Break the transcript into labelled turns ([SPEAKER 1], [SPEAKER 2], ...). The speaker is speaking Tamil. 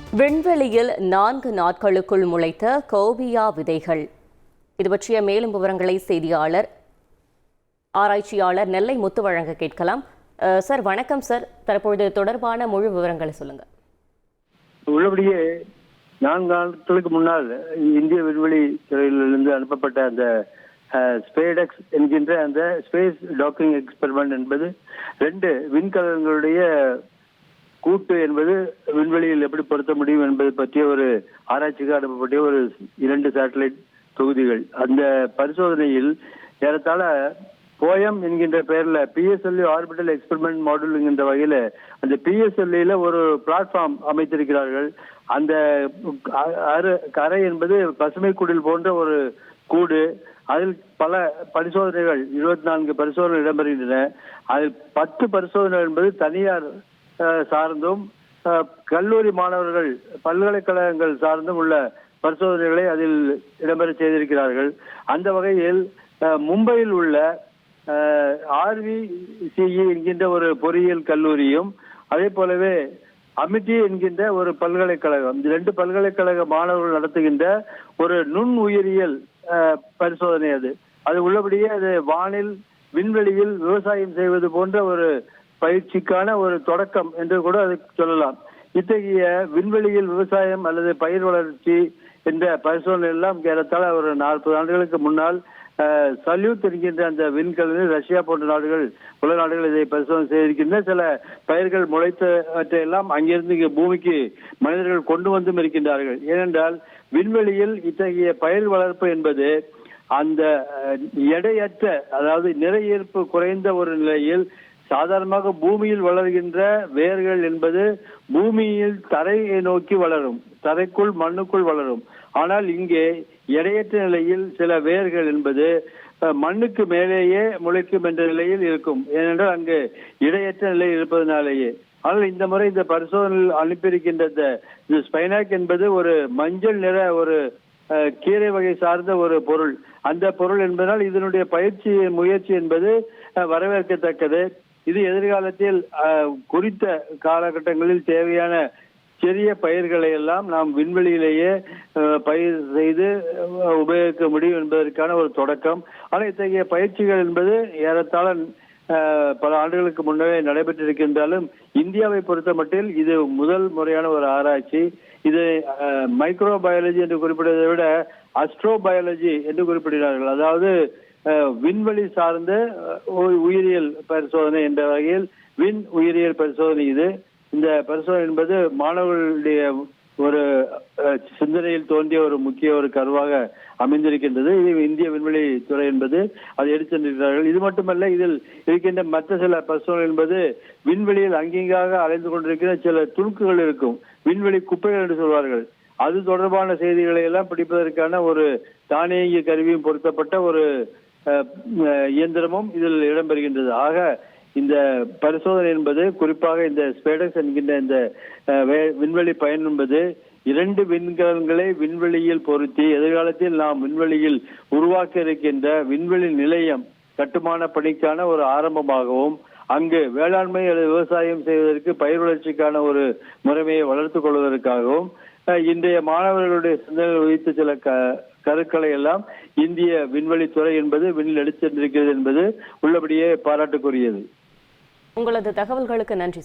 [SPEAKER 1] விண்வெளியில் 4 நாட்களுக்குள் முளைத்த கோபியா விதைகள். இது பற்றிய மேலும் விவரங்களை செய்தியாளர் ஆராய்ச்சியாளர் நெல்லை முத்து வழங்க கேட்கலாம். சார் வணக்கம் சார். தற்பொழுது தொடர்பான முழு விவரங்களை சொல்லுங்க.
[SPEAKER 2] உள்ளபடியே 4 நாட்களுக்கு முன்னால் இந்திய விண்வெளி துறையிலிருந்து அனுப்பப்பட்ட அந்த ஸ்பேடெக்ஸ் என்கின்ற அந்த ஸ்பேஸ் டாக்கிங் எக்ஸ்பெரிமெண்ட் என்பது 2 விண்கலங்களுடைய கூட்டு என்பது விண்வெளியில் எப்படி பொருத்த முடியும் என்பது பற்றிய ஒரு ஆராய்ச்சிக்கு அனுப்பப்பட்ட ஒரு 2 சேட்டலைட் தொகுதிகள். அந்த பரிசோதனையில் ஏறத்தாழ போயம் என்கின்ற பெயர்ல PSLV ஆர்பிட்டல் எக்ஸ்பெரிமெண்ட் மாடியூல் என்கின்ற வகையில அந்த PSLV ஒரு பிளாட்ஃபார்ம் அமைத்திருக்கிறார்கள். அந்த கரை என்பது பசுமை குடில் போன்ற ஒரு கூடு. அதில் பல பரிசோதனைகள் 24 பரிசோதனை இடம்பெறுகின்றன. அதில் 10 பரிசோதனைகள் என்பது தனியார் சார்ந்தும் கல்லூரி மாணவர்கள் பல்கலைக்கழகங்கள் சார்ந்தும் உள்ள பரிசோதனைகளை அதில் இடம்பெற செய்திருக்கிறார்கள். அந்த வகையில் மும்பையில் உள்ள RVCE என்கின்ற ஒரு பொறியியல் கல்லூரியும் அதே போலவே அமிட்டி என்கின்ற ஒரு பல்கலைக்கழகம், இந்த 2 பல்கலைக்கழக மாணவர்கள் நடத்துகின்ற ஒரு நுண் உயிரியல் பரிசோதனை. அது உள்ளபடியே அது வானில் விண்வெளியில் விவசாயம் செய்வது போன்ற ஒரு பயிற்சிக்கான ஒரு தொடக்கம் என்று கூட அதை சொல்லலாம். இத்தகைய விண்வெளியில் விவசாயம் அல்லது பயிர் வளர்ச்சி என்ற பரிசோதனை எல்லாம் ஏறத்தாழ ஒரு 40 ஆண்டுகளுக்கு முன்னால் சல்யூத் என்கின்ற அந்த விண்கலனில் ரஷ்யா போன்ற நாடுகள், உலக நாடுகள் இதை பரிசோதனை செய்திருக்கின்றன. சில பயிர்கள் முளைத்தவற்றையெல்லாம் அங்கிருந்து இங்கு பூமிக்கு மனிதர்கள் கொண்டு வந்தும் இருக்கின்றார்கள். ஏனென்றால் விண்வெளியில் இத்தகைய பயிர் வளர்ப்பு என்பது அந்த எடையற்ற, அதாவது நிறையீர்ப்பு குறைந்த ஒரு நிலையில் சாதாரணமாக பூமியில் வளர்கின்ற வேர்கள் என்பது பூமியில் தரையை நோக்கி வளரும், தரைக்குள் மண்ணுக்குள் வளரும். ஆனால் இங்கே எடையற்ற நிலையில் சில வேர்கள் என்பது மண்ணுக்கு மேலேயே முளைக்கும் என்ற நிலையில் இருக்கும். ஏனென்றால் அங்கு இடையற்ற நிலை இருப்பதனாலேயே. ஆனால் இந்த முறை இந்த பரிசோதனையில் அனுப்பியிருக்கின்ற இந்த ஸ்பைனாக் என்பது ஒரு மஞ்சள் நிற ஒரு கீரை வகை சார்ந்த ஒரு பொருள். அந்த பொருள் என்பதனால் இதனுடைய முயற்சி என்பது வரவேற்கத்தக்கது. இது எதிர்காலத்தில் குறித்த காலகட்டங்களில் தேவையான சிறிய பயிர்களை எல்லாம் நாம் விண்வெளியிலேயே பயிர் செய்து உபயோகிக்க முடியும் என்பதற்கான ஒரு தொடக்கம். ஆனால் இத்தகைய பயிற்சிகள் என்பது ஏறத்தாழ பல ஆண்டுகளுக்கு முன்னரே நடைபெற்றிருக்கின்றாலும் இந்தியாவை பொறுத்த மட்டில் இது முதல் முறையான ஒரு ஆராய்ச்சி. இது மைக்ரோபயாலஜி என்று குறிப்பிடுவதை விட அஸ்ட்ரோபயாலஜி என்று குறிப்பிடுகிறார்கள். அதாவது விண்வெளி சார்ந்த உயிரியல் பரிசோதனை என்ற வகையில் விண் உயிரியல் பரிசோதனை இது. இந்த பரிசோதனை என்பது மாணவர்களுடைய ஒரு சிந்தனையில் தோன்றிய ஒரு முக்கிய ஒரு கருவாக அமைந்திருக்கின்றது. இது இந்திய விண்வெளி துறை என்பது அதை எடுத்திருக்கிறார்கள். இது மட்டுமல்ல, இதில் இருக்கின்ற மற்ற சில பரிசோதனை என்பது விண்வெளியில் அங்கீகாக அலைந்து கொண்டிருக்கிற சில துணுக்குகள் இருக்கும், விண்வெளி குப்பைகள் என்று சொல்வார்கள். அது தொடர்பான செய்திகளை எல்லாம் பிடிப்பதற்கான ஒரு தானியங்கி கருவியும் பொருத்தப்பட்ட ஒரு இயந்திரமும் இதில் இடம்பெறுகின்றது. ஆக இந்த பரிசோதனை என்பது குறிப்பாக இந்த ஸ்பேடெக்ஸ் என்கின்ற இந்த விண்வெளி பயன் என்பது 2 விண்கலன்களை விண்வெளியில் பொருத்தி எதிர்காலத்தில் நாம் விண்வெளியில் உருவாக்க இருக்கின்ற விண்வெளி நிலையம் கட்டுமான பணிக்கான ஒரு ஆரம்பமாகவும், அங்கு வேளாண்மை அல்லது விவசாயம் செய்வதற்கு பயிர் வளர்ச்சிக்கான ஒரு முறைமையை வளர்த்துக் கொள்வதற்காகவும் இன்றைய மாணவர்களுடைய சிந்தனையில் வைத்த சில கருக்களை எல்லாம் இந்திய விண்வெளித்துறை என்பது விண்ணில் எடுத்து சென்றிருக்கிறது என்பது உள்ளபடியே பாராட்டுக்குரியது.
[SPEAKER 1] உங்களது தகவல்களுக்கு நன்றி.